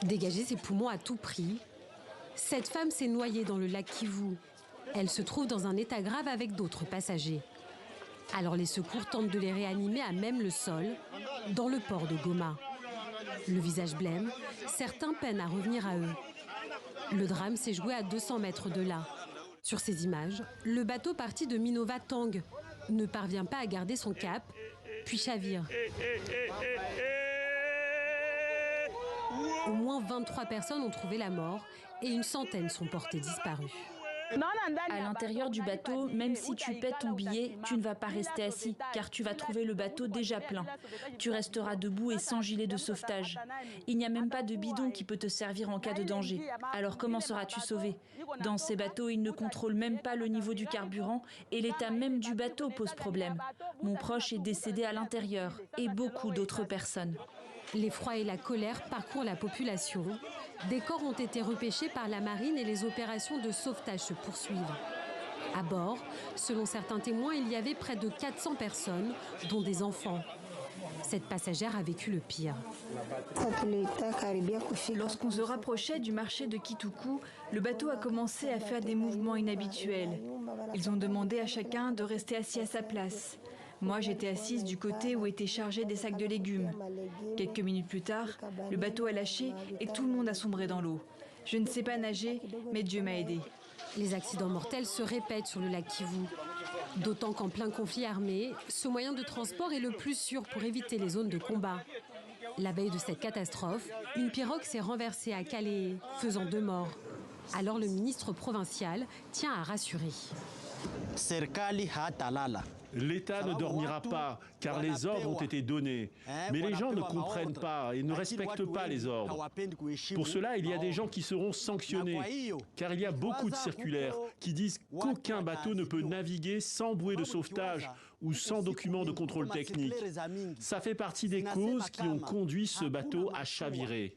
Dégager ses poumons à tout prix, cette femme s'est noyée dans le lac Kivu. Elle se trouve dans un état grave avec d'autres passagers. Alors les secours tentent de les réanimer à même le sol, dans le port de Goma. Le visage blême, certains peinent à revenir à eux. Le drame s'est joué à 200 mètres de là. Sur ces images, le bateau parti de Minova Tang ne parvient pas à garder son cap, puis chavire. Au moins 23 personnes ont trouvé la mort et une centaine sont portées disparues. À l'intérieur du bateau, même si tu paies ton billet, tu ne vas pas rester assis, car tu vas trouver le bateau déjà plein. Tu resteras debout et sans gilet de sauvetage. Il n'y a même pas de bidon qui peut te servir en cas de danger. Alors comment seras-tu sauvé? Dans ces bateaux, ils ne contrôlent même pas le niveau du carburant et l'état même du bateau pose problème. Mon proche est décédé à l'intérieur et beaucoup d'autres personnes. L'effroi et la colère parcourent la population. Des corps ont été repêchés par la marine et les opérations de sauvetage se poursuivent. À bord, selon certains témoins, il y avait près de 400 personnes, dont des enfants. Cette passagère a vécu le pire. Lorsqu'on se rapprochait du marché de Kituku, le bateau a commencé à faire des mouvements inhabituels. Ils ont demandé à chacun de rester assis à sa place. Moi, j'étais assise du côté où étaient chargés des sacs de légumes. Quelques minutes plus tard, le bateau a lâché et tout le monde a sombré dans l'eau. Je ne sais pas nager, mais Dieu m'a aidée. Les accidents mortels se répètent sur le lac Kivu. D'autant qu'en plein conflit armé, ce moyen de transport est le plus sûr pour éviter les zones de combat. La veille de cette catastrophe, une pirogue s'est renversée à Calais, faisant 2 morts. Alors le ministre provincial tient à rassurer. L'État ne dormira pas, car les ordres ont été donnés. Mais les gens ne comprennent pas et ne respectent pas les ordres. Pour cela, il y a des gens qui seront sanctionnés, car il y a beaucoup de circulaires qui disent qu'aucun bateau ne peut naviguer sans bouée de sauvetage ou sans document de contrôle technique. Ça fait partie des causes qui ont conduit ce bateau à chavirer.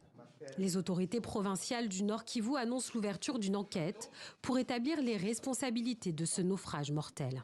Les autorités provinciales du Nord Kivu annoncent l'ouverture d'une enquête pour établir les responsabilités de ce naufrage mortel.